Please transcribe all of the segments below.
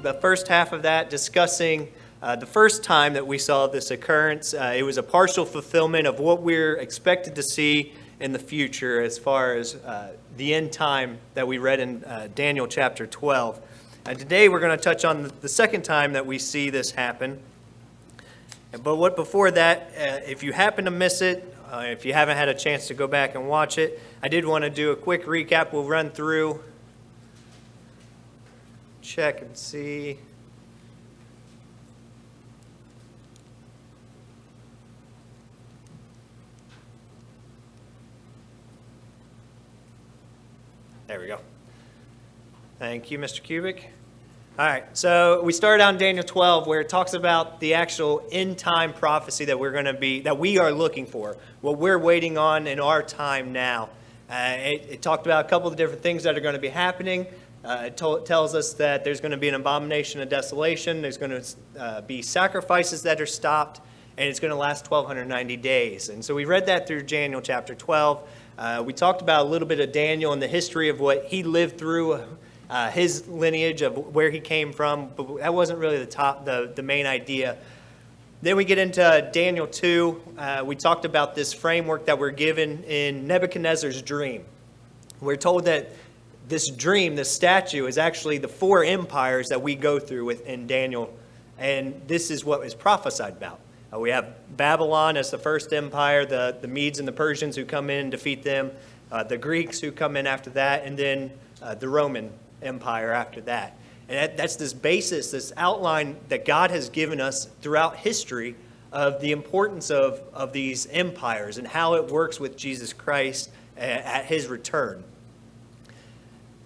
the first half of that discussing the first time that we saw this occurrence. It was a partial fulfillment of what we're expected to see in the future as far as the end time that we read in Daniel chapter 12. And today we're going to touch on the second time that we see this happen. But before that, if you happen to miss it, if you haven't had a chance to go back and watch it, I did want to do a quick recap. We'll run through, check and see. There we go. Thank you, Mr. Kubik. All right, so we started out in Daniel 12, where it talks about the actual end-time prophecy that we are looking for, what we're waiting on in our time now. It talked about a couple of different things that are going to be happening. It tells us that there's going to be an abomination of desolation. There's going to be sacrifices that are stopped, and it's going to last 1,290 days. And so we read that through Daniel chapter 12. We talked about a little bit of Daniel and the history of what he lived through, his lineage of where he came from, but that wasn't really the main idea. Then we get into Daniel 2. We talked about this framework that we're given in Nebuchadnezzar's dream. We're told that this dream, this statue, is actually the four empires that we go through in Daniel, and this is what is prophesied about. We have Babylon as the first empire, the Medes and the Persians who come in and defeat them, the Greeks who come in after that, and then the Roman Empire after that. And that's this basis, this outline that God has given us throughout history of the importance of these empires and how it works with Jesus Christ at his return.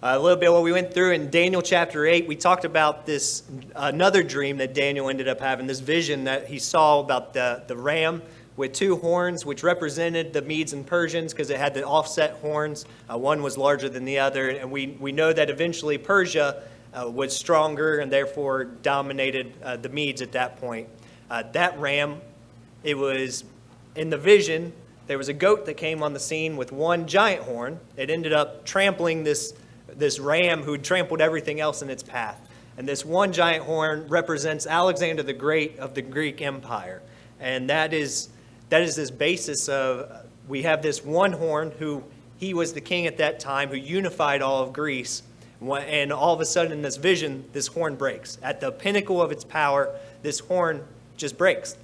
A little bit what we went through in Daniel chapter 8, we talked about this another dream that Daniel ended up having, this vision that he saw about the ram with two horns, which represented the Medes and Persians because it had the offset horns. One was larger than the other, and we know that eventually Persia was stronger and therefore dominated the Medes at that point. That ram, it was in the vision, there was a goat that came on the scene with one giant horn. It ended up trampling this ram who trampled everything else in its path. And this one giant horn represents Alexander the Great of the Greek Empire. And that is this basis of, we have this one horn who, he was the king at that time, who unified all of Greece. And all of a sudden in this vision, this horn breaks. At the pinnacle of its power, this horn just breaks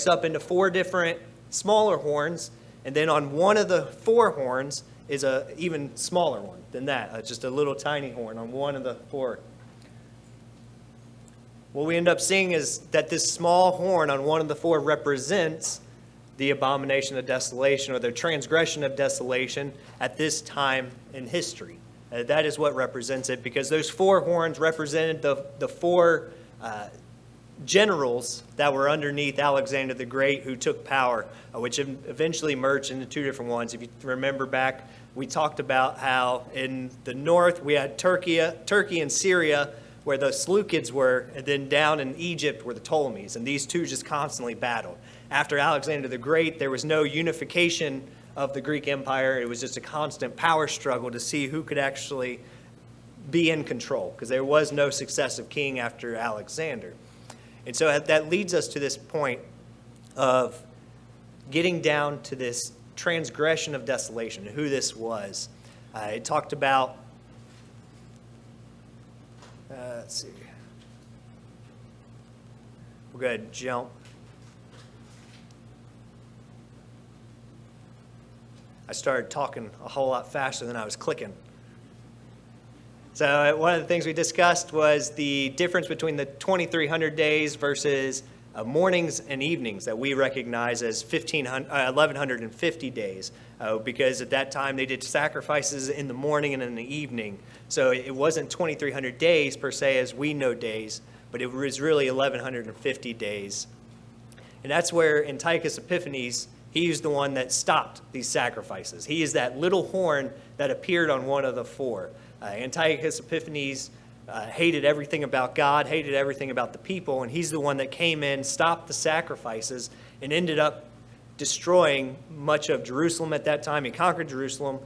up into four different smaller horns. And then on one of the four horns is a even smaller one than that, just a little tiny horn on one of the four. What we end up seeing is that this small horn on one of the four represents the abomination of desolation, or the transgression of desolation at this time in history. That is what represents it, because those four horns represented the four generals that were underneath Alexander the Great who took power, which eventually merged into two different ones. If you remember back, we talked about how in the north we had Turkey and Syria, where the Seleucids were, and then down in Egypt were the Ptolemies, and these two just constantly battled. After Alexander the Great, there was no unification of the Greek Empire. It was just a constant power struggle to see who could actually be in control, because there was no successive king after Alexander. And so that leads us to this point of getting down to this transgression of desolation, who this was. It talked about, let's see, we're going to jump. I started talking a whole lot faster than I was clicking. So one of the things we discussed was the difference between the 2,300 days versus mornings and evenings that we recognize as 1,150 days, because at that time they did sacrifices in the morning and in the evening. So it wasn't 2,300 days per se as we know days, but it was really 1,150 days. And that's where Antiochus Epiphanes, he is the one that stopped these sacrifices. He is that little horn that appeared on one of the four. Antiochus Epiphanes hated everything about God, hated everything about the people, and he's the one that came in, stopped the sacrifices, and ended up destroying much of Jerusalem at that time. He conquered Jerusalem.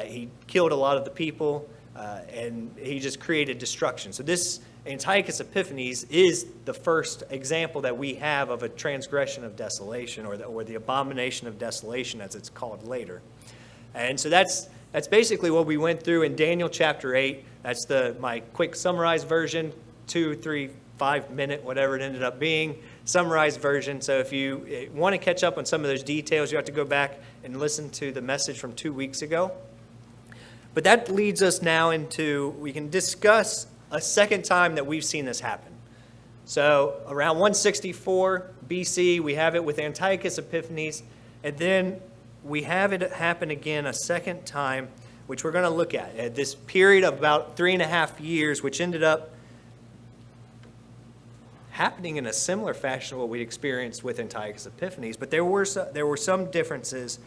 He killed a lot of the people. and he just created destruction. So this Antiochus Epiphanes is the first example that we have of a transgression of desolation, or the Abomination of Desolation, as it's called later. And so that's basically what we went through in Daniel chapter 8. That's my quick summarized version, 2, 3, 5 minute, whatever it ended up being, summarized version. So if you want to catch up on some of those details, you have to go back and listen to the message from 2 weeks ago. But that leads us now into, we can discuss a second time that we've seen this happen. So around 164 BC, we have it with Antiochus Epiphanes, and then we have it happen again a second time, which we're going to look at this period of about 3.5 years, which ended up happening in a similar fashion to what we experienced with Antiochus Epiphanes, but there were some differences.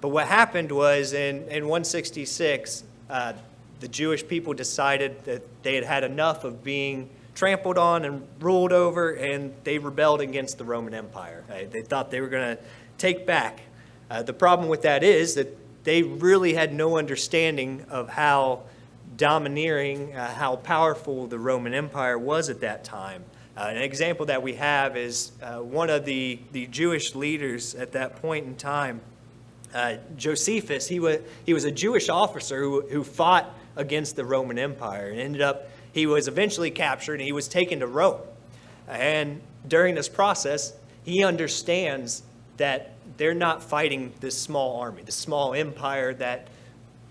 But what happened was in 166, the Jewish people decided that they had had enough of being trampled on and ruled over, and they rebelled against the Roman Empire. They thought they were going to take back. The problem with that is that they really had no understanding of how domineering, how powerful the Roman Empire was at that time. An example that we have is one of the Jewish leaders at that point in time, Josephus. He was a Jewish officer who fought against the Roman Empire, and he was eventually captured and he was taken to Rome. And during this process, he understands that they're not fighting this small army, this small empire that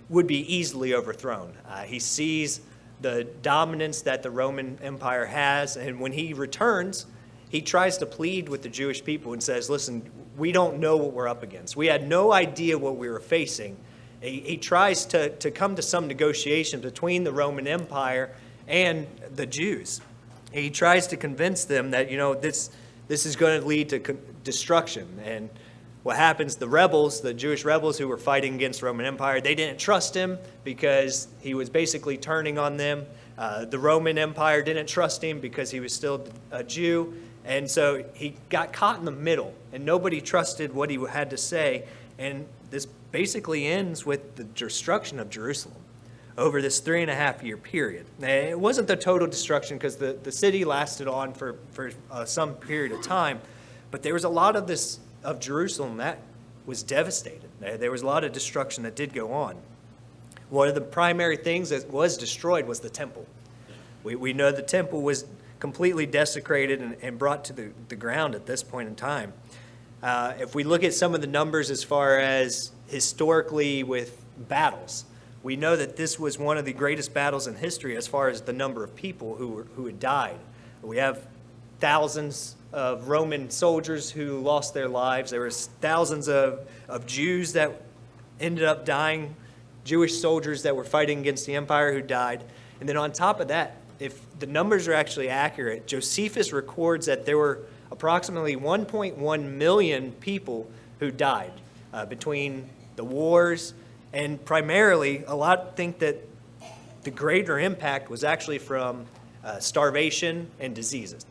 would be easily overthrown. He sees the dominance that the Roman Empire has, and when he returns, he tries to plead with the Jewish people and says, listen, we don't know what we're up against. We had no idea what we were facing. He tries to come to some negotiation between the Roman Empire and the Jews. He tries to convince them that, this is going to lead to destruction. And what happens, the Jewish rebels who were fighting against the Roman Empire, they didn't trust him because he was basically turning on them. The Roman Empire didn't trust him because he was still a Jew. And so he got caught in the middle, and nobody trusted what he had to say. And this basically ends with the destruction of Jerusalem over this 3.5 year period. Now, it wasn't the total destruction because the city lasted on for some period of time, but there was a lot of Jerusalem that was devastated. There was a lot of destruction that did go on. One of the primary things that was destroyed was the temple. We know the temple was completely desecrated and brought to the ground at this point in time. If we look at some of the numbers as far as historically with battles, we know that this was one of the greatest battles in history as far as the number of people who had died. We have thousands of Roman soldiers who lost their lives. There was thousands of Jews that ended up dying, Jewish soldiers that were fighting against the empire who died. And then on top of that, if the numbers are actually accurate, Josephus records that there were approximately 1.1 million people who died between the wars, and primarily a lot think that the greater impact was actually from starvation and diseases.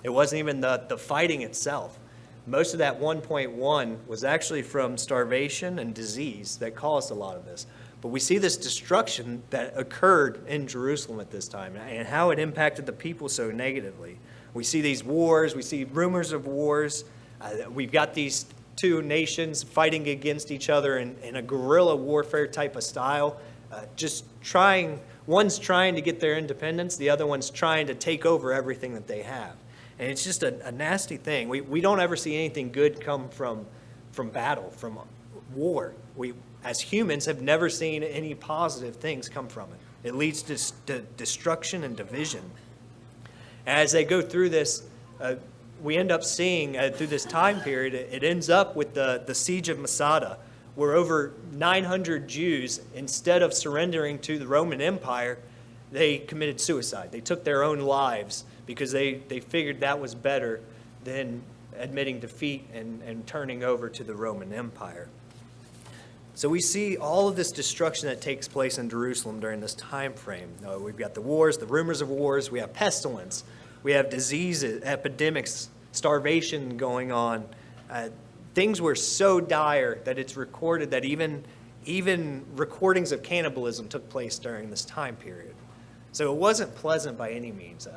It wasn't even the fighting itself. Most of that 1.1 was actually from starvation and disease that caused a lot of this. But we see this destruction that occurred in Jerusalem at this time and how it impacted the people so negatively. We see these wars, we see rumors of wars. We've got these two nations fighting against each other in a guerrilla warfare type of style, one's trying to get their independence, the other one's trying to take over everything that they have. And it's just a nasty thing. We don't ever see anything good come from battle, from war. We, as humans, have never seen any positive things come from it. It leads to destruction and division. As they go through this, we end up seeing through this time period, it ends up with the siege of Masada, where over 900 Jews, instead of surrendering to the Roman Empire, they committed suicide. They took their own lives because they figured that was better than admitting defeat and turning over to the Roman Empire. So we see all of this destruction that takes place in Jerusalem during this time frame. We've got the wars, the rumors of wars, we have pestilence, we have diseases, epidemics, starvation going on. Things were so dire that it's recorded that even even recordings of cannibalism took place during this time period. So it wasn't pleasant by any means.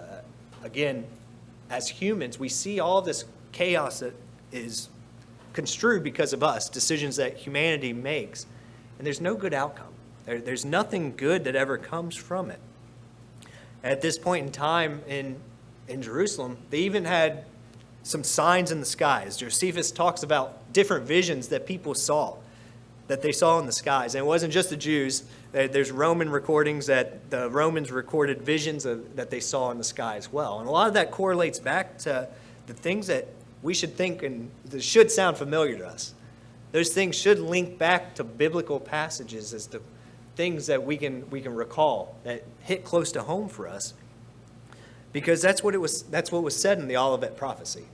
Again, as humans, we see all this chaos that is construed because of us, decisions that humanity makes, and there's no good outcome. There's nothing good that ever comes from it. At this point in time in Jerusalem, they even had some signs in the skies. Josephus talks about different visions that people saw, that they saw in the skies. And it wasn't just the Jews. There's Roman recordings that the Romans recorded visions that they saw in the sky as well. And a lot of that correlates back to the things that we should think and that should sound familiar to us. Those things should link back to biblical passages as the things that we can recall that hit close to home for us. Because that's what was said in the Olivet Prophecy.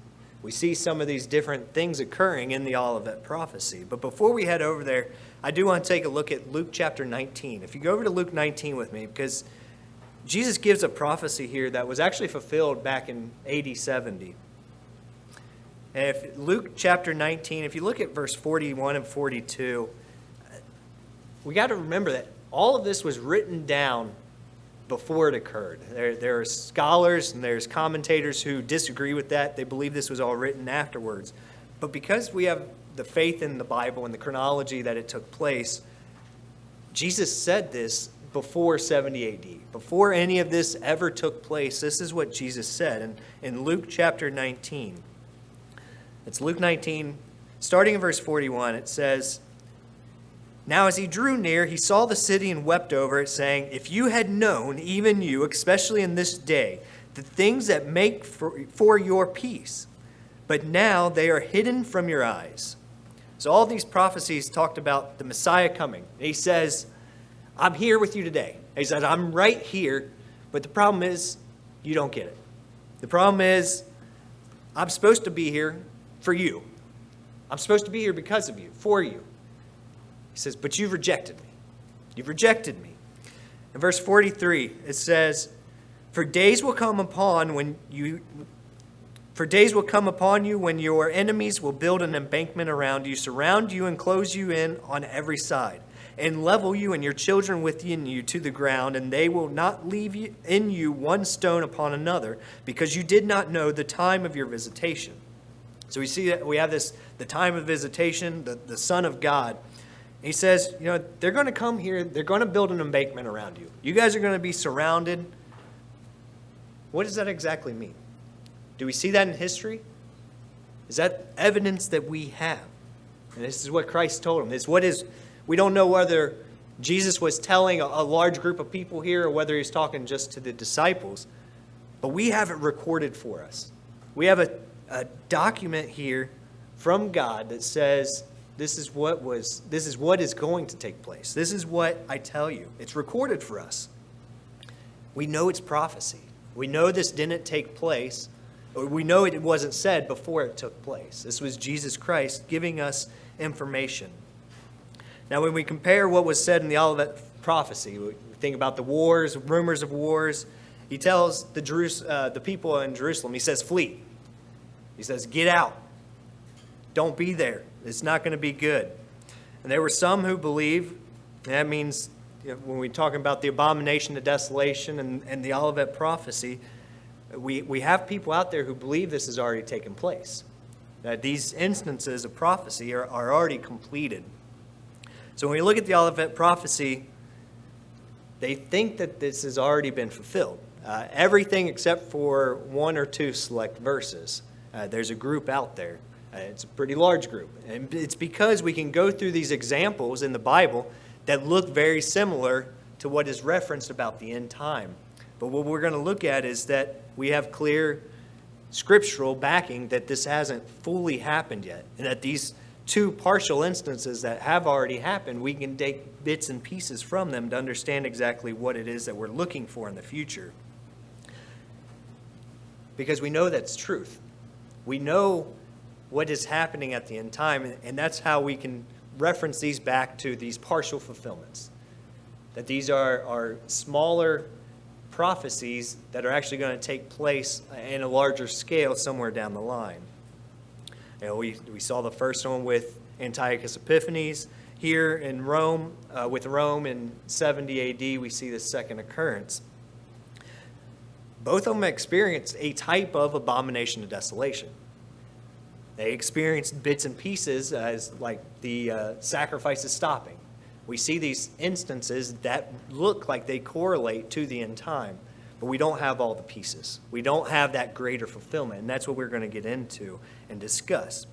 We see some of these different things occurring in the Olivet Prophecy. But before we head over there, I do want to take a look at Luke chapter 19. If you go over to Luke 19 with me, because Jesus gives a prophecy here that was actually fulfilled back in AD 70. And if Luke chapter 19, if you look at verse 41 and 42, we got to remember that all of this was written down before it occurred. There are scholars and there's commentators who disagree with that. They believe this was all written afterwards. But because we have the faith in the Bible and the chronology that it took place, Jesus said this before 70 AD. Before any of this ever took place, this is what Jesus said. And in Luke chapter 19, it's Luke 19, starting in verse 41, it says, "Now as he drew near, he saw the city and wept over it, saying, 'If you had known, even you, especially in this day, the things that make for your peace, but now they are hidden from your eyes.'" So all these prophecies talked about the Messiah coming. He says, "I'm here with you today." He says, "I'm right here," but the problem is you don't get it. The problem is I'm supposed to be here for you. I'm supposed to be here because of you, for you. He says, "But you've rejected me. You've rejected me." In verse 43, it says, For days will come upon you when your enemies will build an embankment around you, surround you and close you in on every side, and level you and your children within you to the ground, and they will not leave in you one stone upon another, because you did not know the time of your visitation." So we see that we have the time of visitation, the Son of God. He says, they're going to come here. They're going to build an embankment around you. You guys are going to be surrounded. What does that exactly mean? Do we see that in history? Is that evidence that we have? And this is what Christ told them. We don't know whether Jesus was telling a large group of people here or whether he's talking just to the disciples. But we have it recorded for us. We have a document here from God that says, this is what is going to take place. This is what I tell you. It's recorded for us. We know it's prophecy. We know this didn't take place. Or we know it wasn't said before it took place. This was Jesus Christ giving us information. Now, when we compare what was said in the Olivet Prophecy, we think about the wars, rumors of wars. He tells the people in Jerusalem, he says, "Flee." He says, "Get out. Don't be there. It's not going to be good." And there were some who believe, and that means when we're talking about the Abomination of Desolation and the Olivet Prophecy, we have people out there who believe this has already taken place, that these instances of prophecy are already completed. So when we look at the Olivet Prophecy, they think that this has already been fulfilled. Everything except for one or two select verses. There's a group out there. It's a pretty large group. And it's because we can go through these examples in the Bible that look very similar to what is referenced about the end time. But what we're going to look at is that we have clear scriptural backing that this hasn't fully happened yet. And that these two partial instances that have already happened, we can take bits and pieces from them to understand exactly what it is that we're looking for in the future. Because we know that's truth. We know what is happening at the end time, and that's how we can reference these back to these partial fulfillments. That these are smaller prophecies that are actually going to take place in a larger scale somewhere down the line. We saw the first one with Antiochus Epiphanes. Here in Rome, with Rome in 70 AD, we see the second occurrence. Both of them experienced a type of abomination of desolation. They experienced bits and pieces as like the sacrifices stopping. We see these instances that look like they correlate to the end time, but we don't have all the pieces. We don't have that greater fulfillment, and that's what we're going to get into and discuss.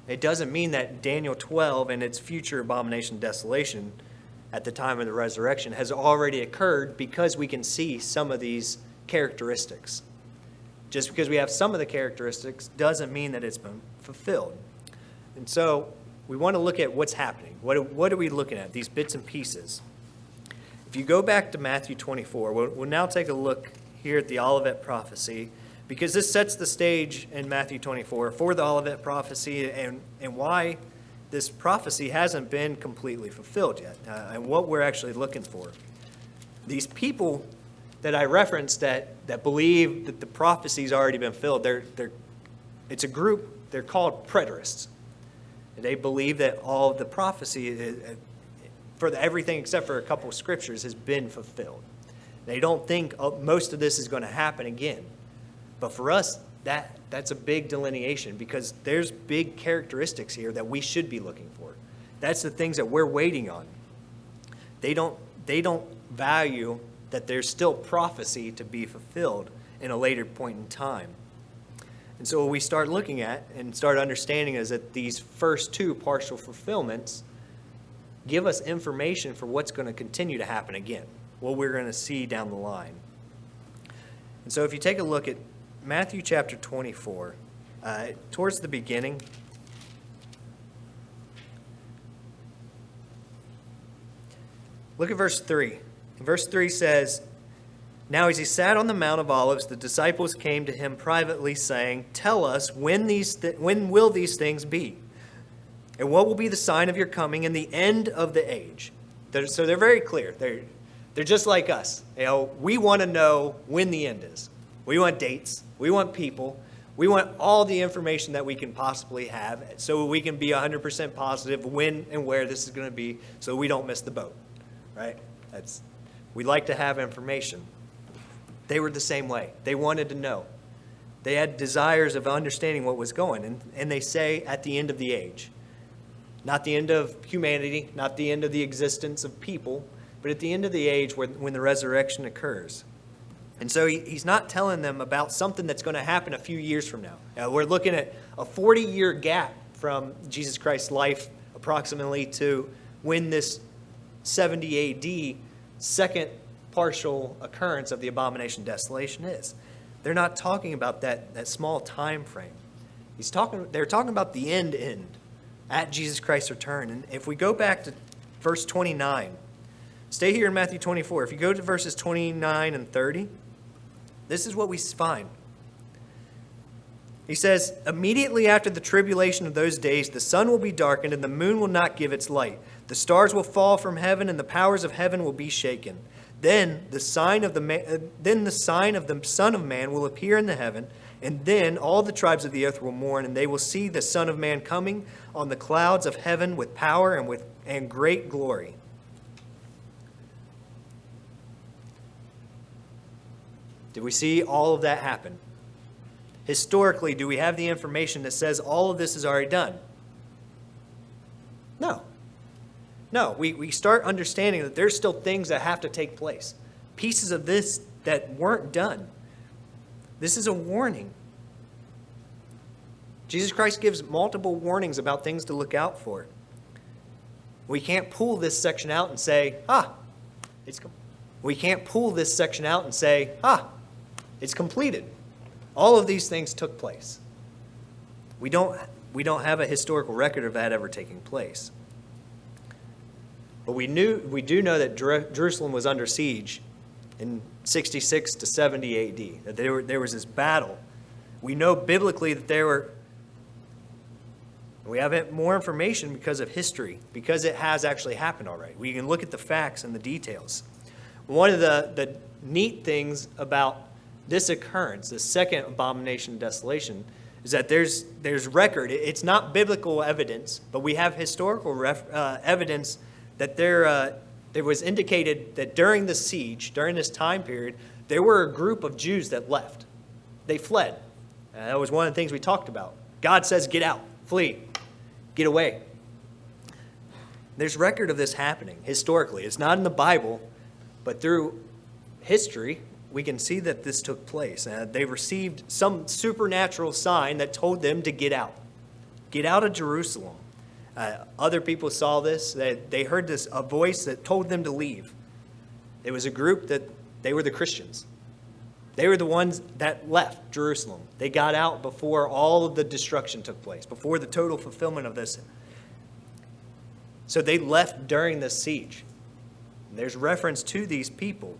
It doesn't mean that Daniel 12 and its future abomination of desolation at the time of the resurrection has already occurred, because we can see some of these characteristics. Just because we have some of the characteristics doesn't mean that it's been fulfilled. And so we want to look at what's happening. What are we looking at? These bits and pieces. If you go back to Matthew 24, we'll now take a look here at the Olivet Prophecy, because this sets the stage in Matthew 24 for the Olivet Prophecy and why this prophecy hasn't been completely fulfilled yet, and what we're actually looking for. These people that I referenced that believe that the prophecy's already been filled, it's a group, they're called preterists. They believe that all of the prophecy, for everything except for a couple of scriptures, has been fulfilled. They don't think most of this is going to happen again. But for us, that's a big delineation, because there's big characteristics here that we should be looking for. That's the things that we're waiting on. They don't value that there's still prophecy to be fulfilled in a later point in time. And so what we start looking at and start understanding is that these first two partial fulfillments give us information for what's going to continue to happen again, what we're going to see down the line. And so if you take a look at Matthew chapter 24, towards the beginning, look at verse 3. Verse 3 says, "Now as he sat on the Mount of Olives, the disciples came to him privately, saying, 'Tell us, when will these things be? And what will be the sign of your coming and the end of the age?'" So they're very clear. They're just like us. We want to know when the end is. We want dates. We want people. We want all the information that we can possibly have, so we can be 100% positive when and where this is going to be, so we don't miss the boat, right? We like to have information. They were the same way. They wanted to know. They had desires of understanding what was going. And they say at the end of the age. Not the end of humanity, not the end of the existence of people, but at the end of the age when the resurrection occurs. And so he's not telling them about something that's going to happen a few years from now. We're looking at a 40-year gap from Jesus Christ's life approximately to when this 70 AD second partial occurrence of the abomination of desolation is. They're not talking about that small time frame. They're talking about the end at Jesus Christ's return. And if we go back to verse 29, stay here in Matthew 24. If you go to verses 29 and 30, this is what we find. He says, "Immediately after the tribulation of those days, the sun will be darkened and the moon will not give its light. The stars will fall from heaven and the powers of heaven will be shaken. Then the sign of the Son of Man will appear in the heaven, and then all the tribes of the earth will mourn, and they will see the Son of Man coming on the clouds of heaven with power and great glory." Did we see all of that happen? Historically, do we have the information that says all of this is already done? No. No, we start understanding that there's still things that have to take place. Pieces of this that weren't done. This is a warning. Jesus Christ gives multiple warnings about things to look out for. We can't pull this section out and say, we can't pull this section out and say, it's completed. All of these things took place. We don't have a historical record of that ever taking place. But we do know that Jerusalem was under siege in 66 to 70 AD, that there was this battle. We know biblically that we have more information because of history, because it has actually happened already. We can look at the facts and the details. One of the neat things about this occurrence, the second abomination of desolation, is that there's record. It's not biblical evidence, but we have historical evidence that there was indicated that during the siege, during this time period, there were a group of Jews that left. They fled. That was one of the things we talked about. God says, get out, flee, get away. There's record of this happening historically. It's not in the Bible, but through history, we can see that this took place. They received some supernatural sign that told them to get out. Get out of Jerusalem. Other people saw this. They heard a voice that told them to leave. It was a group that they were the Christians. They were the ones that left Jerusalem. They got out before all of the destruction took place, before the total fulfillment of this. So they left during the siege. There's reference to these people.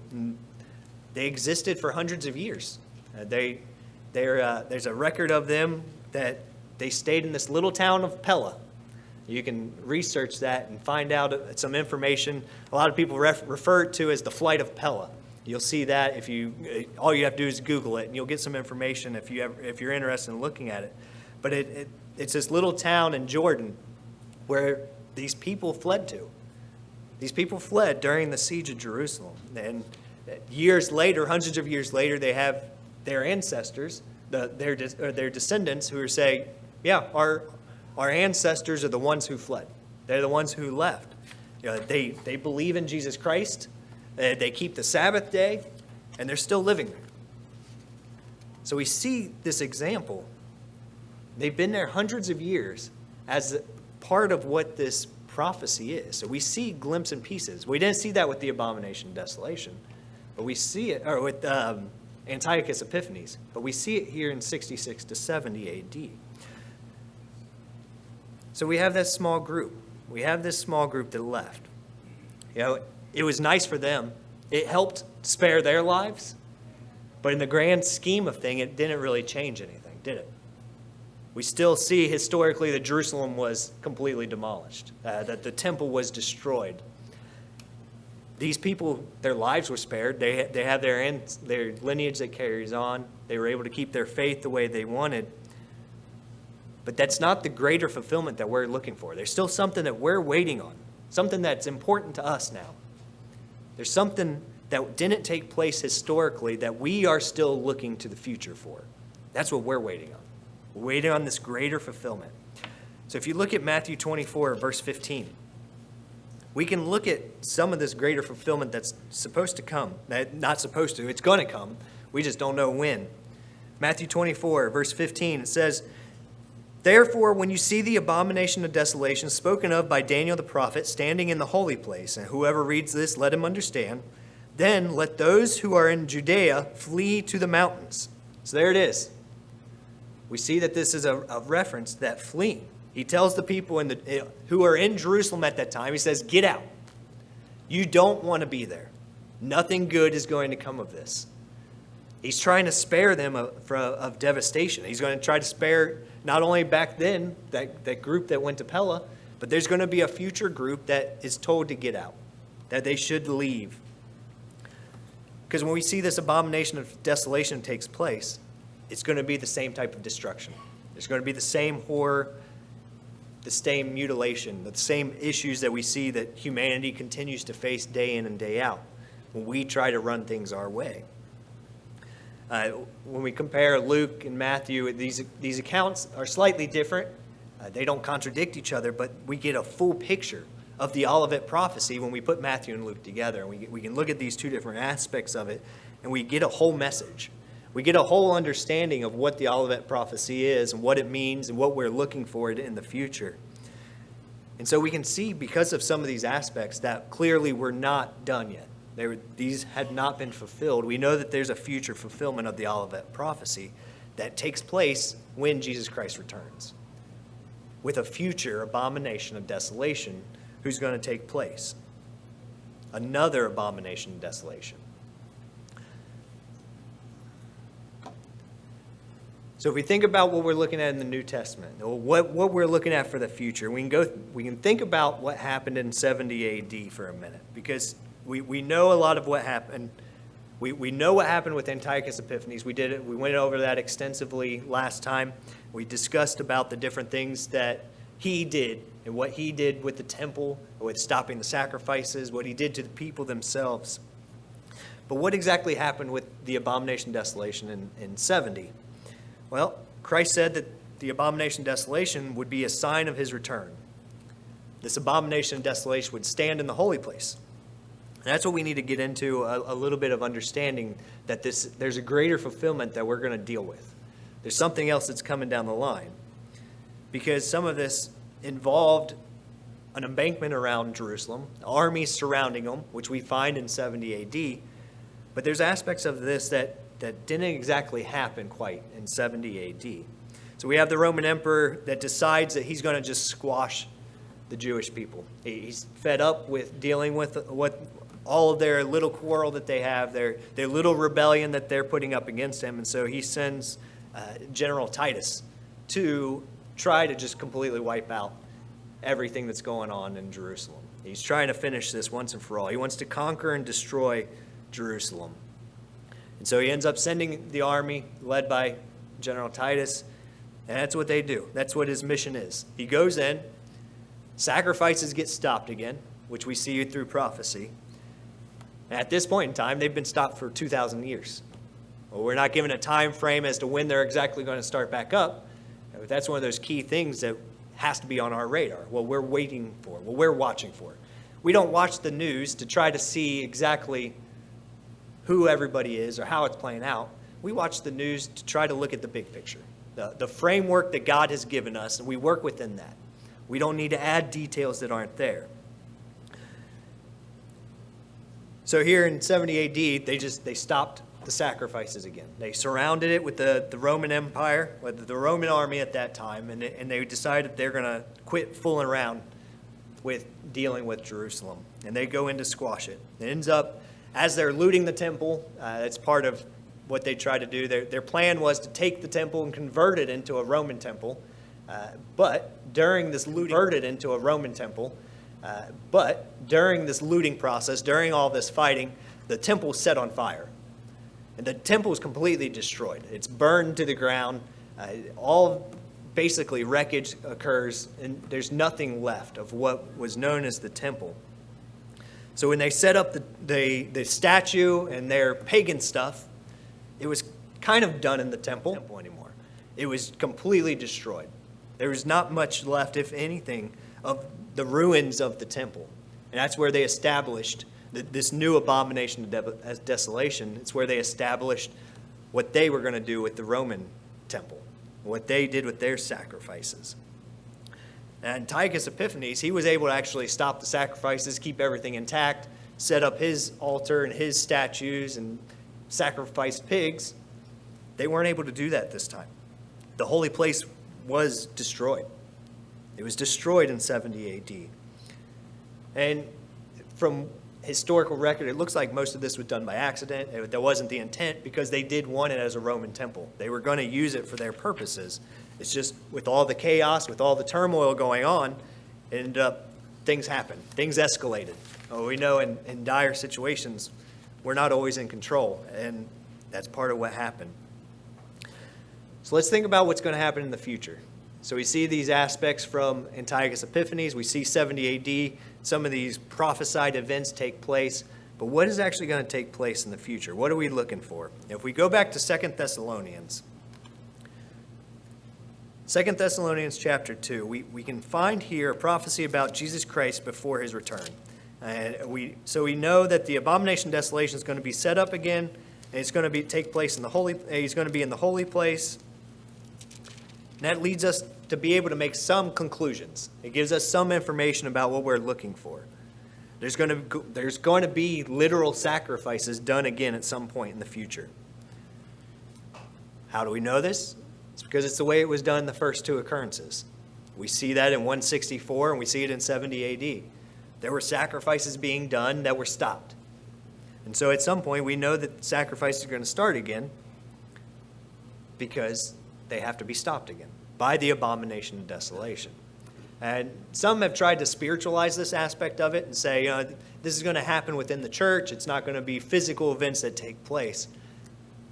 They existed for hundreds of years. There's a record of them that they stayed in this little town of Pella. You can research that and find out some information. A lot of people refer to it as the flight of Pella. You'll see that all you have to do is Google it, and you'll get some information if you're interested in looking at it. But it's this little town in Jordan where these people fled to. These people fled during the siege of Jerusalem. And years later, hundreds of years later, they have their ancestors, their descendants, who are saying, yeah, our ancestors are the ones who fled. They're the ones who left. They believe in Jesus Christ. They keep the Sabbath day, and they're still living there. So we see this example. They've been there hundreds of years as part of what this prophecy is. So we see glimpses and pieces. We didn't see that with the Abomination of Desolation, but we see it, or with Antiochus Epiphanes, but we see it here in 66 to 70 AD. So we have this small group. We have this small group that left. It was nice for them. It helped spare their lives, but in the grand scheme of things, it didn't really change anything, did it? We still see historically that Jerusalem was completely demolished, that the temple was destroyed. These people, their lives were spared. They have their lineage that carries on. They were able to keep their faith the way they wanted. But that's not the greater fulfillment that we're looking for. There's still something that we're waiting on, something that's important to us now. There's something that didn't take place historically that we are still looking to the future for. That's what we're waiting on. We're waiting on this greater fulfillment. So if you look at Matthew 24, verse 15, we can look at some of this greater fulfillment that's supposed to come. Not supposed to, it's going to come. We just don't know when. Matthew 24, verse 15, it says, "Therefore, when you see the abomination of desolation spoken of by Daniel the prophet standing in the holy place, and whoever reads this, let him understand, then let those who are in Judea flee to the mountains." So there it is. We see that this is a reference that fleeing. He tells the people who are in Jerusalem at that time, he says, get out. You don't want to be there. Nothing good is going to come of this. He's trying to spare them of devastation. He's going to try to spare not only back then that group that went to Pella, but there's going to be a future group that is told to get out, that they should leave. Because when we see this abomination of desolation takes place, it's going to be the same type of destruction. There's going to be the same horror, the same mutilation, the same issues that we see that humanity continues to face day in and day out when we try to run things our way. When we compare Luke and Matthew, these accounts are slightly different. They don't contradict each other, but we get a full picture of the Olivet Prophecy when we put Matthew and Luke together. We can look at these two different aspects of it, and we get a whole message. We get a whole understanding of what the Olivet Prophecy is and what it means and what we're looking for in the future. And so we can see, because of some of these aspects, that clearly we're not done yet. These had not been fulfilled. We know that there's a future fulfillment of the Olivet Prophecy that takes place when Jesus Christ returns, with a future abomination of desolation who's going to take place. Another abomination of desolation. So if we think about what we're looking at in the New Testament, or what we're looking at for the future, we can think about what happened in 70 AD for a minute, because we know a lot of what happened We know what happened with Antiochus Epiphanes. We went over that extensively last time. We discussed about the different things that he did and what he did with the temple, with stopping the sacrifices, what he did to the people themselves. But what exactly happened with the Abomination of Desolation in 70? Well, Christ said that the Abomination of Desolation would be a sign of his return. This Abomination of Desolation would stand in the holy place. And that's what we need to get into, a little bit of understanding that there's a greater fulfillment that we're going to deal with. There's something else that's coming down the line. Because some of this involved an embankment around Jerusalem, armies surrounding them, which we find in 70 AD. But there's aspects of this that didn't exactly happen quite in 70 AD. So we have the Roman emperor that decides that he's going to just squash the Jewish people. He's fed up with dealing with what all of their little quarrel that they have, their little rebellion that they're putting up against him. And so he sends General Titus to try to just completely wipe out everything that's going on in Jerusalem. He's trying to finish this once and for all. He wants to conquer and destroy Jerusalem. And so he ends up sending the army led by General Titus, and that's what they do. That's what his mission is. He goes in, sacrifices get stopped again, which we see through prophecy. At this point in time, they've been stopped for 2,000 years. Well, we're not given a time frame as to when they're exactly going to start back up. But that's one of those key things that has to be on our radar. What we're waiting for, what we're watching for. We don't watch the news to try to see exactly who everybody is or how it's playing out. We watch the news to try to look at the big picture, the framework that God has given us, and we work within that. We don't need to add details that aren't there. So here in 70 AD, they stopped the sacrifices again. They surrounded it with the Roman Empire, with the Roman army at that time, and they decided they're going to quit fooling around with dealing with Jerusalem. And they go in to squash it. It ends up, as they're looting the temple, that's part of what they tried to do. Their plan was to take the temple and convert it into a Roman temple. But during this looting process, during all this fighting, the temple set on fire. And the temple is completely destroyed. It's burned to the ground. All basically wreckage occurs, and there's nothing left of what was known as the temple. So when they set up the statue and their pagan stuff, it was kind of done in the temple anymore. It was completely destroyed. There was not much left, if anything, of the ruins of the temple. And that's where they established this new abomination of desolation. It's where they established what they were going to do with the Roman temple, what they did with their sacrifices. And Antiochus Epiphanes, he was able to actually stop the sacrifices, keep everything intact, set up his altar and his statues and sacrifice pigs. They weren't able to do that this time. The holy place was destroyed. It was destroyed in 70 AD. And from historical record, it looks like most of this was done by accident. That wasn't the intent, because they did want it as a Roman temple. They were going to use it for their purposes. It's just with all the chaos, with all the turmoil going on, it ended up, things happened. Things escalated. Oh, we know in dire situations, we're not always in control, and that's part of what happened. So let's think about what's going to happen in the future. So we see these aspects from Antiochus Epiphanes. We see 70 AD. Some of these prophesied events take place. But what is actually going to take place in the future? What are we looking for? If we go back to 2 Thessalonians. 2 Thessalonians chapter 2, we can find here a prophecy about Jesus Christ before his return. And so we know that the abomination of desolation is going to be set up again, and it's going to take place in the holy. He's going to be in the holy place. And that leads us to be able to make some conclusions. It gives us some information about what we're looking for. There's going to be literal sacrifices done again at some point in the future. How do we know this? It's because it's the way it was done in the first two occurrences. We see that in 164 and we see it in 70 AD. There were sacrifices being done that were stopped. And so at some point we know that sacrifices are going to start again because they have to be stopped again by the abomination of desolation. And some have tried to spiritualize this aspect of it and say, this is going to happen within the church. It's not going to be physical events that take place.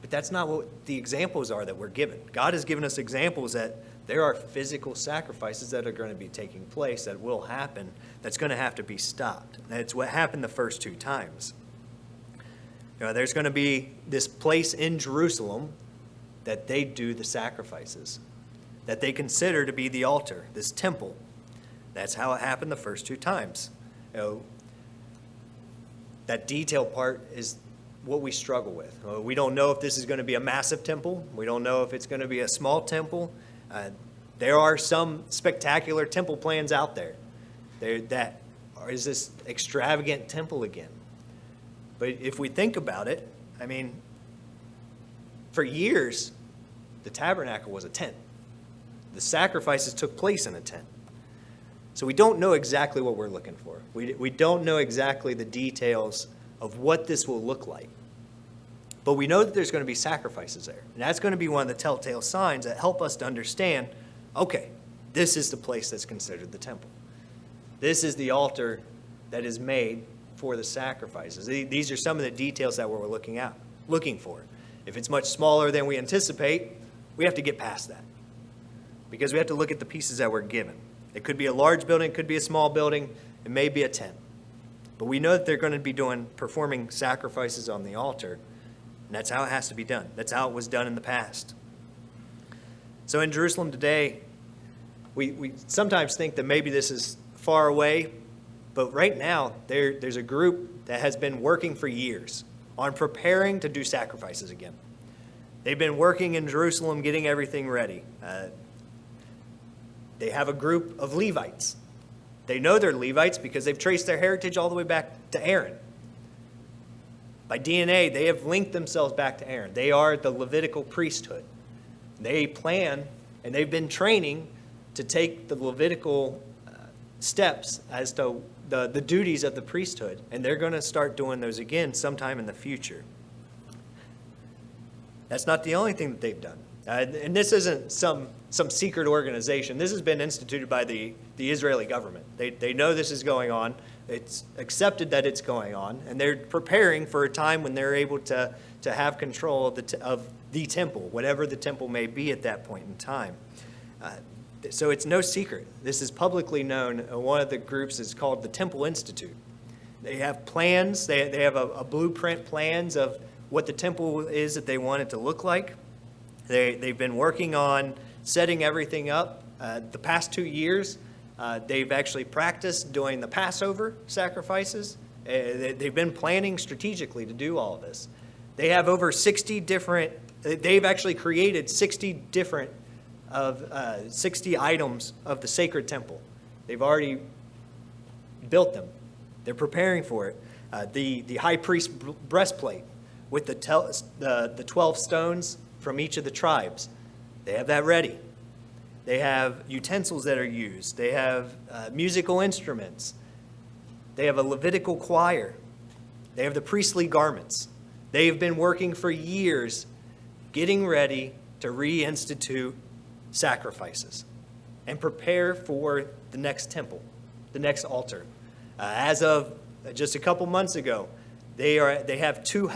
But that's not what the examples are that we're given. God has given us examples that there are physical sacrifices that are going to be taking place, that will happen, that's going to have to be stopped. That's what happened the first 2 times. There's going to be this place in Jerusalem that they do the sacrifices, that they consider to be the altar, this temple. That's how it happened the first 2 times. That detail part is what we struggle with. We don't know if this is going to be a massive temple. We don't know if it's going to be a small temple. There are some spectacular temple plans out there. Is this extravagant temple again? But if we think about it, I mean, for years, the tabernacle was a tent. The sacrifices took place in a tent. So we don't know exactly what we're looking for. We don't know exactly the details of what this will look like. But we know that there's going to be sacrifices there. And that's going to be one of the telltale signs that help us to understand, okay, this is the place that's considered the temple. This is the altar that is made for the sacrifices. These are some of the details that we're looking for. If it's much smaller than we anticipate, we have to get past that, because we have to look at the pieces that we're given. It could be a large building, it could be a small building, it may be a tent. But we know that they're going to be performing sacrifices on the altar, and that's how it has to be done. That's how it was done in the past. So in Jerusalem today, we sometimes think that maybe this is far away, but right now there's a group that has been working for years on preparing to do sacrifices again. They've been working in Jerusalem, getting everything ready. They have a group of Levites. They know they're Levites because they've traced their heritage all the way back to Aaron. By DNA, they have linked themselves back to Aaron. They are the Levitical priesthood. They plan, and they've been training to take the Levitical steps as to the duties of the priesthood, and they're going to start doing those again sometime in the future. That's not the only thing that they've done. And this isn't some secret organization. This has been instituted by the Israeli government. They know this is going on. It's accepted that it's going on, and they're preparing for a time when they're able to have control of the temple, whatever the temple may be at that point in time. So it's no secret. This is publicly known. One of the groups is called the Temple Institute. They have plans. They have a blueprint plans of what the temple is that they want it to look like. They've been working on setting everything up. The past 2 years, they've actually practiced doing the Passover sacrifices. They've been planning strategically to do all of this. They have over 60 different, they've actually created 60 different of 60 items of the sacred temple. They've already built them. They're preparing for it. The high priest breastplate with the 12 stones from each of the tribes. They have that ready. They have utensils that are used. They have musical instruments. They have a Levitical choir. They have the priestly garments. They have been working for years getting ready to reinstitute sacrifices and prepare for the next temple, the next altar. As of just a couple months ago, they have 2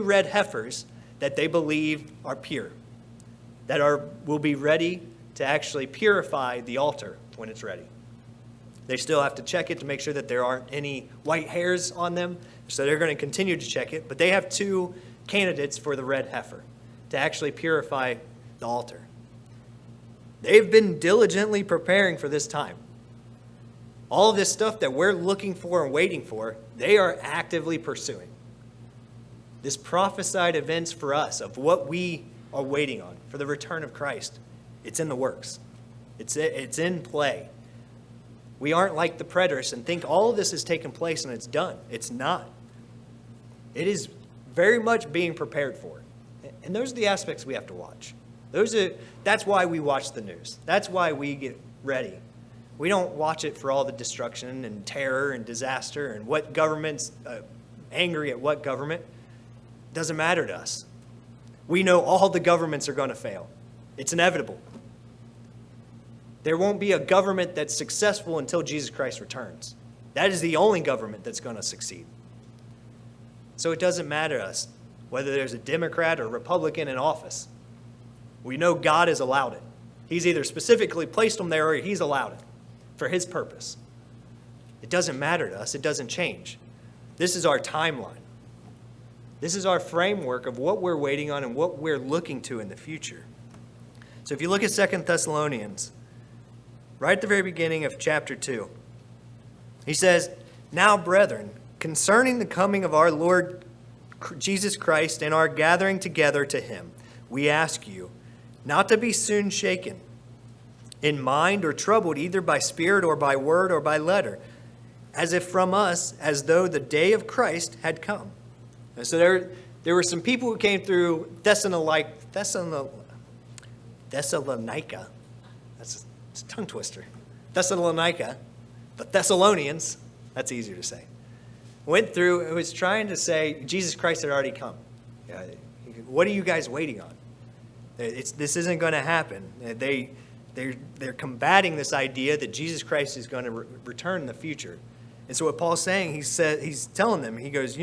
red heifers that they believe are pure, that will be ready to actually purify the altar when it's ready. They still have to check it to make sure that there aren't any white hairs on them, so they're going to continue to check it. But they have 2 candidates for the red heifer to actually purify the altar. They've been diligently preparing for this time. All of this stuff that we're looking for and waiting for, they are actively pursuing. This prophesied events for us of what we are waiting on for the return of Christ, it's in the works. It's in play. We aren't like the preterists and think all of this has taken place and it's done. It's not. It is very much being prepared for. And those are the aspects we have to watch. That's why we watch the news. That's why we get ready. We don't watch it for all the destruction and terror and disaster and what government's angry at what government. It doesn't matter to us. We know all the governments are going to fail. It's inevitable. There won't be a government that's successful until Jesus Christ returns. That is the only government that's going to succeed. So it doesn't matter to us whether there's a Democrat or Republican in office. We know God has allowed it. He's either specifically placed them there or he's allowed it for his purpose. It doesn't matter to us. It doesn't change. This is our timeline. This is our framework of what we're waiting on and what we're looking to in the future. So if you look at 2 Thessalonians, right at the very beginning of chapter 2, he says, "Now, brethren, concerning the coming of our Lord Jesus Christ and our gathering together to him, we ask you not to be soon shaken in mind or troubled either by spirit or by word or by letter, as if from us, as though the day of Christ had come." And so there were some people who came through Thessalonica. That's a tongue twister. Thessalonica, the Thessalonians, that's easier to say, went through and was trying to say Jesus Christ had already come. What are you guys waiting on? This isn't going to happen. They're combating this idea that Jesus Christ is going to return in the future. And so what Paul's saying, he's telling them, he goes,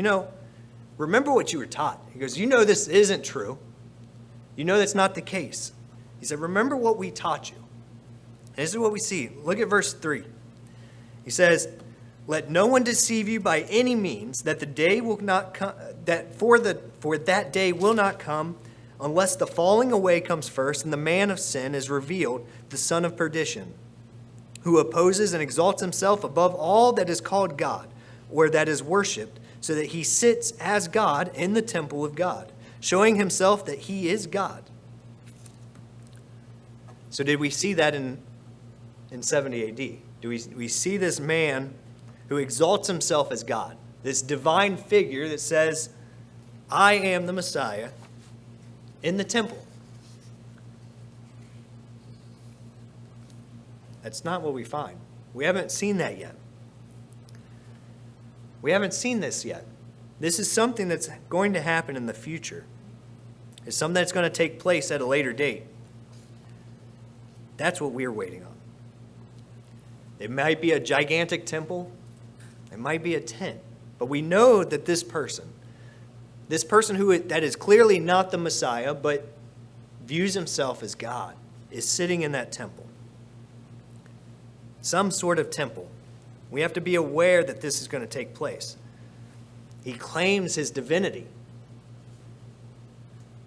remember what you were taught. He goes, this isn't true. That's not the case. He said, remember what we taught you. And this is what we see. Look at verse 3. He says, "Let no one deceive you by any means, that the day will not come, for that day will not come, unless the falling away comes first, and the man of sin is revealed, the son of perdition, who opposes and exalts himself above all that is called God, or that is worshipped, so that he sits as God in the temple of God, showing himself that he is God." So did we see that in 70 AD? Do we see this man who exalts himself as God, this divine figure that says, "I am the Messiah," in the temple? That's not what we find. We haven't seen that yet. We haven't seen this yet. This is something that's going to happen in the future. It's something that's going to take place at a later date. That's what we're waiting on. It might be a gigantic temple. It might be a tent. But we know that this person that is clearly not the Messiah, but views himself as God, is sitting in that temple. Some sort of temple. We have to be aware that this is going to take place. He claims his divinity.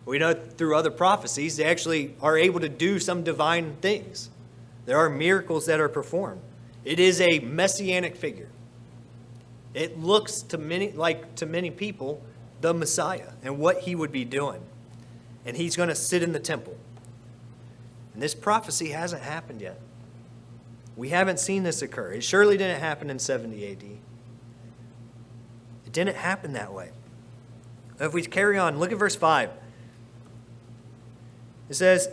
We know through other prophecies, they actually are able to do some divine things. There are miracles that are performed. It is a messianic figure. It looks to many people the Messiah and what he would be doing. And he's going to sit in the temple. And this prophecy hasn't happened yet. We haven't seen this occur. It surely didn't happen in 70 AD. It didn't happen that way. If we carry on, look at verse 5. It says,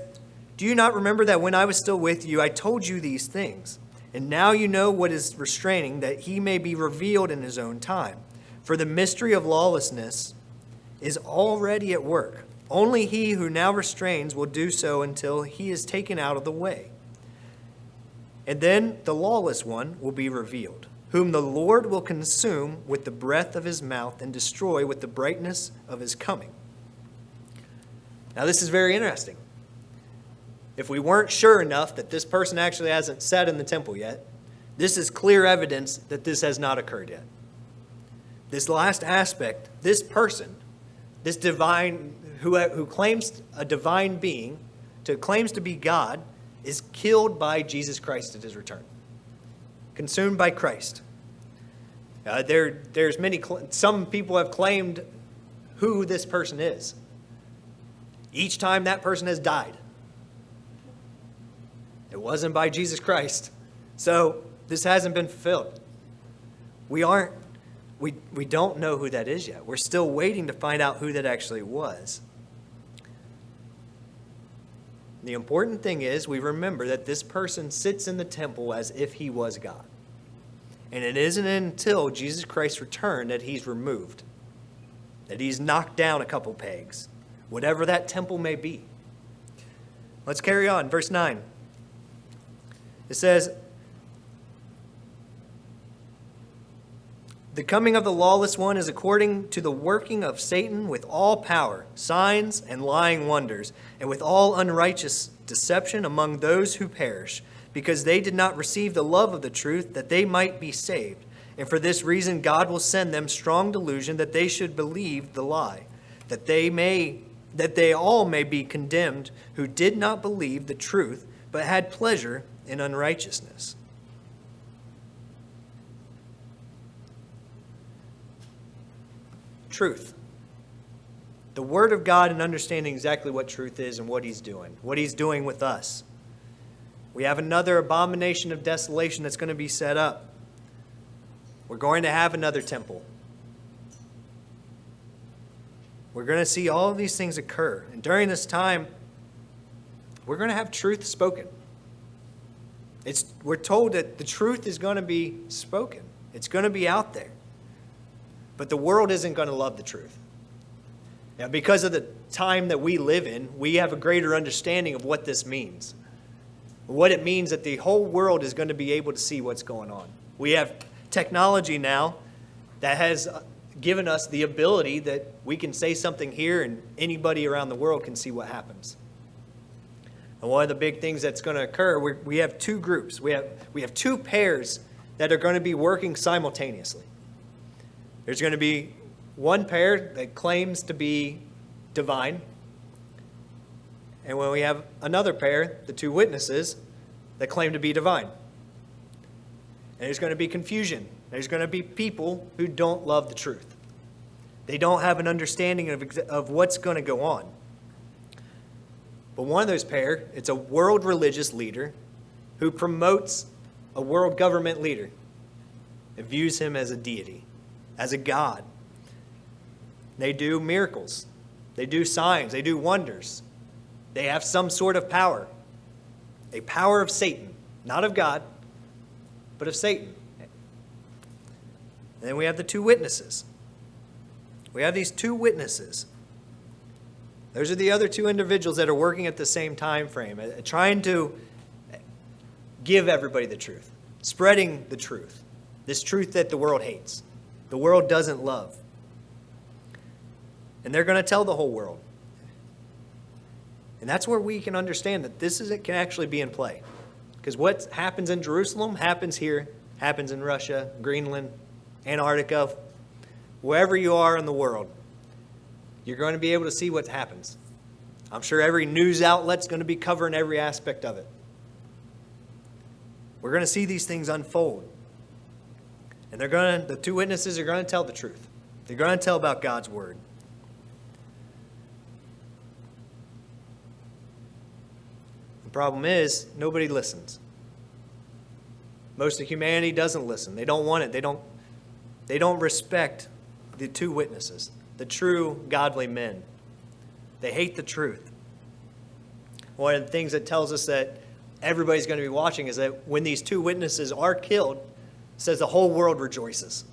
"Do you not remember that when I was still with you, I told you these things? And now you know what is restraining, that he may be revealed in his own time. For the mystery of lawlessness is already at work. Only he who now restrains will do so until he is taken out of the way. And then the lawless one will be revealed, whom the Lord will consume with the breath of his mouth and destroy with the brightness of his coming." Now this is very interesting. If we weren't sure enough that this person actually hasn't sat in the temple yet, this is clear evidence that this has not occurred yet. This last aspect, this person, this divine, who claims a divine being, claims to be God, is killed by Jesus Christ at his return. Consumed by Christ. Some people have claimed who this person is. Each time that person has died. It wasn't by Jesus Christ. So this hasn't been fulfilled. We don't know who that is yet. We're still waiting to find out who that actually was. The important thing is we remember that this person sits in the temple as if he was God. And it isn't until Jesus Christ's return that he's removed, that he's knocked down a couple pegs, whatever that temple may be. Let's carry on. Verse 9. It says, the coming of the lawless one is according to the working of Satan with all power, signs and lying wonders, and with all unrighteous deception among those who perish, because they did not receive the love of the truth, that they might be saved. And for this reason God will send them strong delusion, that they should believe the lie, that they all may be condemned who did not believe the truth, but had pleasure in unrighteousness. Truth. The Word of God and understanding exactly what truth is and what He's doing with us. We have another abomination of desolation that's going to be set up. We're going to have another temple. We're going to see all of these things occur. And during this time, we're going to have truth spoken. We're told that the truth is going to be spoken. It's going to be out there. But the world isn't going to love the truth. Now, because of the time that we live in, we have a greater understanding of what this means. What it means that the whole world is going to be able to see what's going on. We have technology now that has given us the ability that we can say something here and anybody around the world can see what happens. And one of the big things that's going to occur, we have two groups. We have two pairs that are going to be working simultaneously. There's going to be one pair that claims to be divine. And when we have another pair, the two witnesses, that claim to be divine. And there's going to be confusion. There's going to be people who don't love the truth. They don't have an understanding of what's going to go on. But one of those pair, it's a world religious leader who promotes a world government leader and views him as a deity, as a god. They do miracles. They do signs. They do wonders. They have some sort of power. A power of Satan. Not of God, but of Satan. And then we have the two witnesses. We have these two witnesses. Those are the other two individuals that are working at the same time frame, trying to give everybody the truth, spreading the truth, this truth that the world hates, the world doesn't love. And they're going to tell the whole world. And that's where we can understand that it can actually be in play. Because what happens in Jerusalem happens here, happens in Russia, Greenland, Antarctica, wherever you are in the world. You're going to be able to see what happens. I'm sure every news outlet's going to be covering every aspect of it. We're going to see these things unfold. And the two witnesses are going to tell the truth. They're going to tell about God's word. The problem is, nobody listens. Most of humanity doesn't listen. They don't want it. They don't respect the two witnesses, the true godly men. They hate the truth. One of the things that tells us that everybody's going to be watching is that when these two witnesses are killed, it says the whole world rejoices.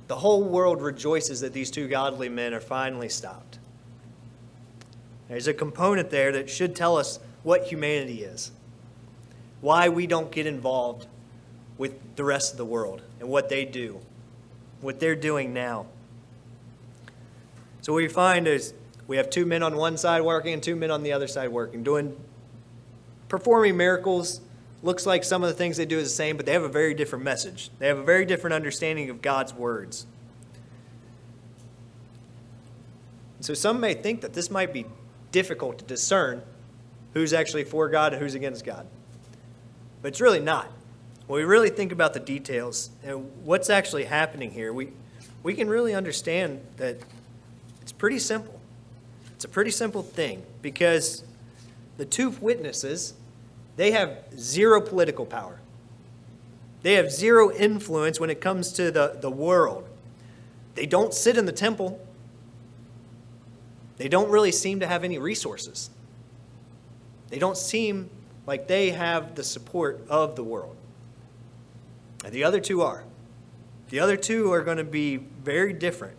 The whole world rejoices that these two godly men are finally stopped. There's a component there that should tell us what humanity is, why we don't get involved with the rest of the world and what they do, what they're doing now. So what we find is we have two men on one side working and two men on the other side working, performing miracles. Looks like some of the things they do is the same, but they have a very different message. They have a very different understanding of God's words. So some may think that this might be difficult to discern who's actually for God and who's against God. But it's really not. When we really think about the details and what's actually happening here, we can really understand that it's pretty simple. It's a pretty simple thing because the two witnesses, they have zero political power. They have zero influence when it comes to the world. They don't sit in the temple. They don't really seem to have any resources. They don't seem like they have the support of the world. And the other two are. The other two are going to be very different.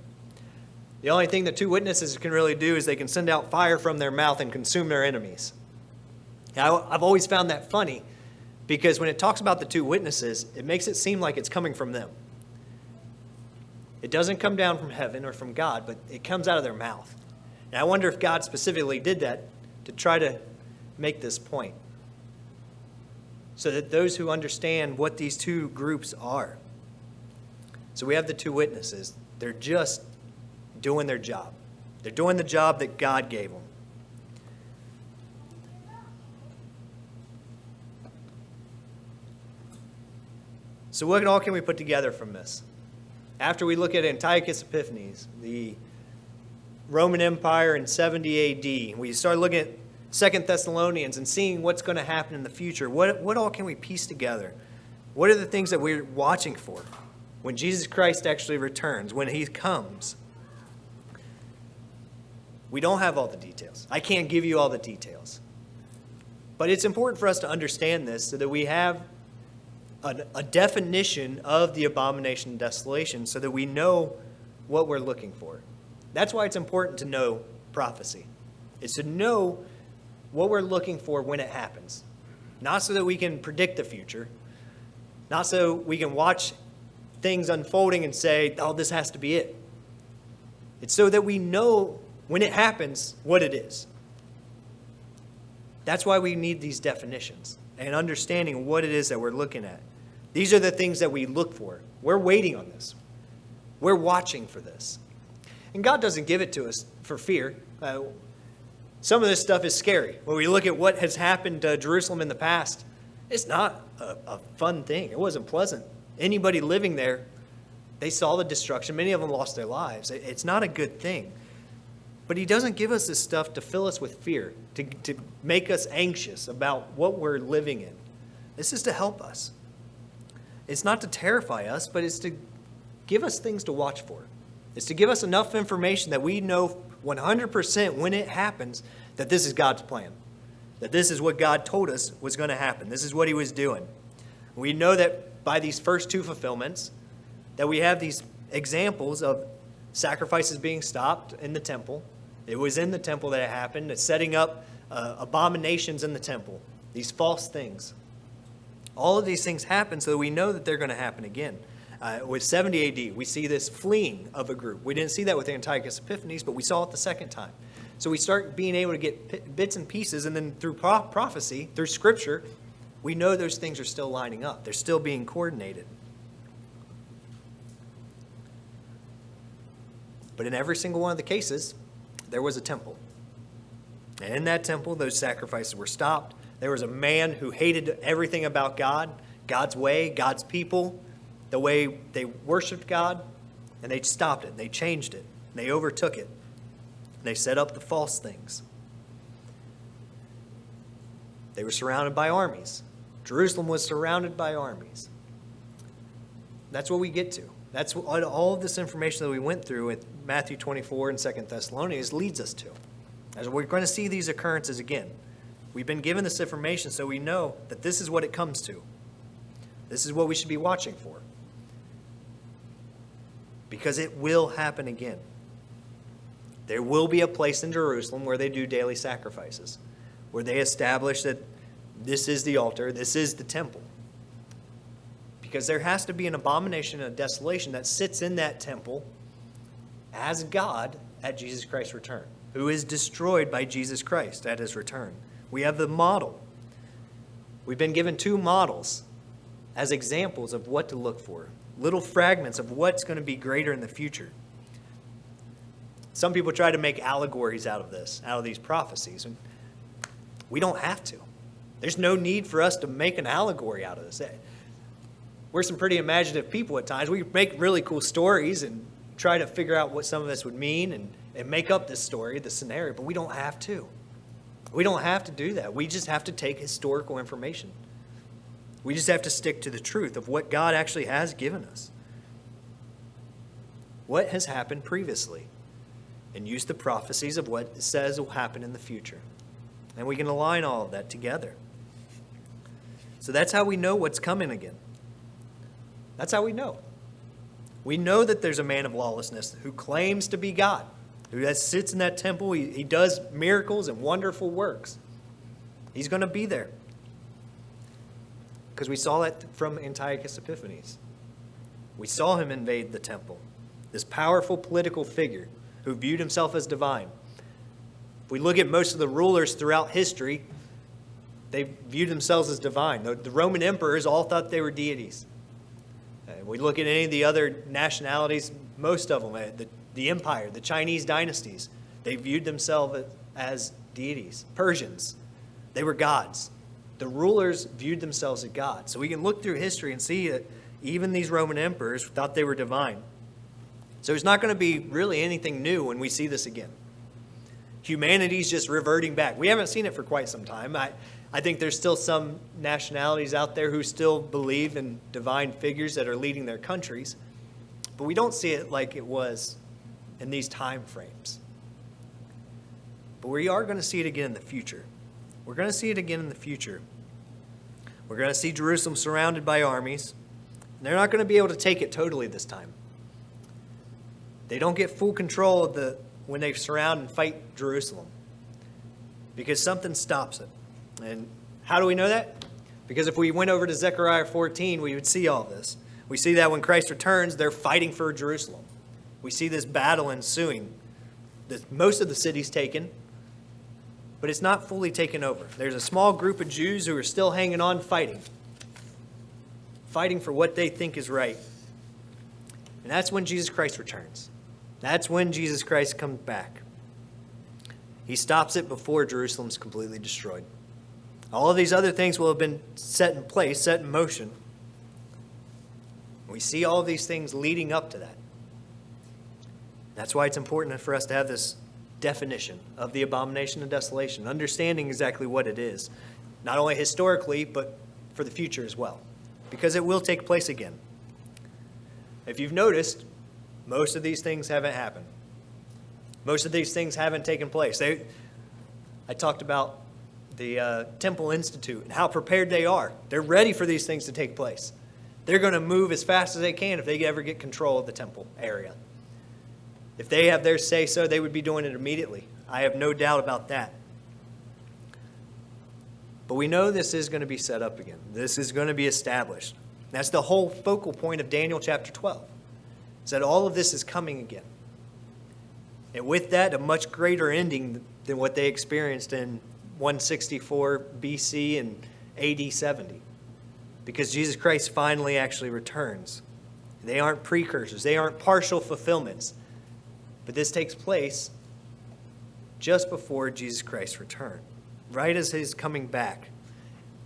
The only thing the two witnesses can really do is they can send out fire from their mouth and consume their enemies. Now, I've always found that funny Because when it talks about the two witnesses, it makes it seem like it's coming from them. It doesn't come down from heaven or from God, but it comes out of their mouth. And I wonder if God specifically did that to try to make this point, so that those who understand what these two groups are. So we have the two witnesses. They're just doing their job. They're doing the job that God gave them. So what all can we put together from this? After we look at Antiochus Epiphanes, the Roman Empire in 70 A.D., we start looking at 2 Thessalonians and seeing what's going to happen in the future. What all can we piece together? What are the things that we're watching for when Jesus Christ actually returns, when he comes? We don't have all the details. I can't give you all the details. But it's important for us to understand this so that we have a definition of the abomination of desolation so that we know what we're looking for. That's why it's important to know prophecy. It's to know what we're looking for when it happens. Not so that we can predict the future. Not so we can watch things unfolding and say, oh, this has to be it. It's so that we know when it happens what it is. That's why we need these definitions and understanding what it is that we're looking at. These are the things that we look for. We're waiting on this. We're watching for this. And God doesn't give it to us for fear. Some of this stuff is scary. When we look at what has happened to Jerusalem in the past, it's not a fun thing. It wasn't pleasant. Anybody living there, they saw the destruction. Many of them lost their lives. It's not a good thing. But he doesn't give us this stuff to fill us with fear, to make us anxious about what we're living in. This is to help us. It's not to terrify us, but it's to give us things to watch for. It's to give us enough information that we know 100% when it happens that this is God's plan, that this is what God told us was going to happen. This is what he was doing. We know that by these first two fulfillments, that we have these examples of sacrifices being stopped in the temple. It was in the temple that it happened. It's setting up abominations in the temple, these false things. All of these things happen so that we know that they're going to happen again. With 70 A.D., we see this fleeing of a group. We didn't see that with Antiochus Epiphanes, but we saw it the second time. So we start being able to get bits and pieces, and then through prophecy, through Scripture, we know those things are still lining up. They're still being coordinated. But in every single one of the cases, there was a temple. And in that temple, those sacrifices were stopped. There was a man who hated everything about God, God's way, God's people, the way they worshiped God, and they stopped it. They changed it. They overtook it. They set up the false things. They were surrounded by armies. Jerusalem was surrounded by armies. That's what we get to. That's what all of this information that we went through with Matthew 24 and 2 Thessalonians leads us to. As we're going to see these occurrences again. We've been given this information so we know that this is what it comes to. This is what we should be watching for. Because it will happen again. There will be a place in Jerusalem where they do daily sacrifices, where they establish that this is the altar, this is the temple. Because there has to be an abomination of desolation that sits in that temple as God at Jesus Christ's return, who is destroyed by Jesus Christ at his return. We have the model. We've been given two models as examples of what to look for, little fragments of what's going to be greater in the future. Some people try to make allegories out of this, out of these prophecies. And we don't have to. There's no need for us to make an allegory out of this. We're some pretty imaginative people at times. We make really cool stories and try to figure out what some of this would mean and make up this story, the scenario, but we don't have to. We don't have to do that. We just have to take historical information. We just have to stick to the truth of what God actually has given us. What has happened previously? And use the prophecies of what it says will happen in the future. And we can align all of that together. So that's how we know what's coming again. That's how we know. We know that there's a man of lawlessness who claims to be God, who sits in that temple. He does miracles and wonderful works. He's going to be there. because we saw that from Antiochus Epiphanes. We saw him invade the temple, this powerful political figure who viewed himself as divine. If we look at most of the rulers throughout history, they viewed themselves as divine. The Roman emperors all thought they were deities. We look at any of the other nationalities, most of them, the empire, the Chinese dynasties, they viewed themselves as deities. Persians, they were gods. The rulers viewed themselves as gods. So we can look through history and see that even these Roman emperors thought they were divine. So it's not going to be really anything new when we see this again. Humanity's just reverting back. We haven't seen it for quite some time. I think there's still some nationalities out there who still believe in divine figures that are leading their countries, but we don't see it like it was in these time frames. But we are going to see it again in the future. We're going to see it again in the future. We're going to see Jerusalem surrounded by armies. And they're not going to be able to take it totally this time. They don't get full control of when they surround and fight Jerusalem, because something stops it. And how do we know that? Because if we went over to Zechariah 14, we would see all this. We see that when Christ returns, they're fighting for Jerusalem. We see this battle ensuing. Most of the city's taken, but it's not fully taken over. There's a small group of Jews who are still hanging on, fighting for what they think is right. And that's when Jesus Christ returns. That's when Jesus Christ comes back. He stops it before Jerusalem's completely destroyed. All of these other things will have been set in place, set in motion. We see all of these things leading up to that. That's why it's important for us to have this definition of the Abomination of Desolation, understanding exactly what it is, not only historically, but for the future as well, because it will take place again. If you've noticed, most of these things haven't happened. Most of these things haven't taken place. I talked about the Temple Institute and how prepared they are. They're ready for these things to take place. They're going to move as fast as they can if they ever get control of the temple area. If they have their say-so, they would be doing it immediately. I have no doubt about that. But we know this is going to be set up again. This is going to be established. That's the whole focal point of Daniel chapter 12. Is that all of this is coming again. And with that, a much greater ending than what they experienced in 164 BC and AD 70. Because Jesus Christ finally actually returns. They aren't precursors. They aren't partial fulfillments. But this takes place just before Jesus Christ's return. Right as he's coming back.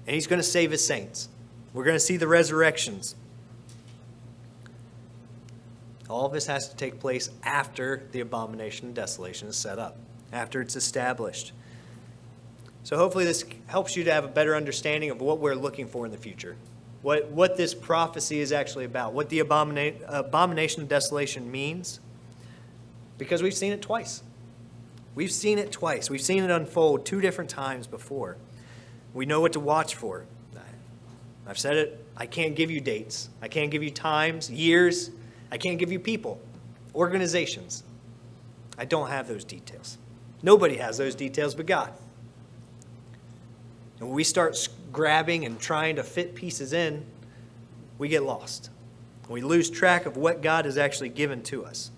And he's going to save his saints. We're going to see the resurrections. All of this has to take place after the Abomination of Desolation is set up. After it's established. So hopefully this helps you to have a better understanding of what we're looking for in the future. What this prophecy is actually about. What the Abomination of Desolation means. Because we've seen it twice. We've seen it twice. We've seen it unfold 2 different times before. We know what to watch for. I've said it. I can't give you dates. I can't give you times, years. I can't give you people, organizations. I don't have those details. Nobody has those details but God. And when we start grabbing and trying to fit pieces in, we get lost. We lose track of what God has actually given to us.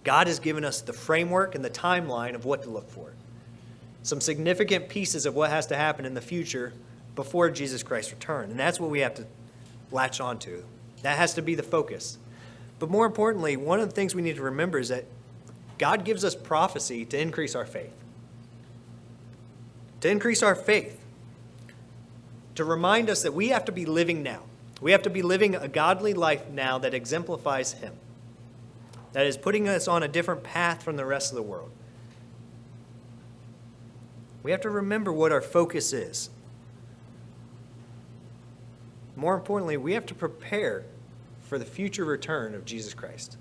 God has given us the framework and the timeline of what to look for. Some significant pieces of what has to happen in the future before Jesus Christ's return. And that's what we have to latch onto. That has to be the focus. But more importantly, one of the things we need to remember is that God gives us prophecy to increase our faith. To increase our faith. To remind us that we have to be living now. We have to be living a godly life now that exemplifies Him. That is putting us on a different path from the rest of the world. We have to remember what our focus is. More importantly, we have to prepare for the future return of Jesus Christ.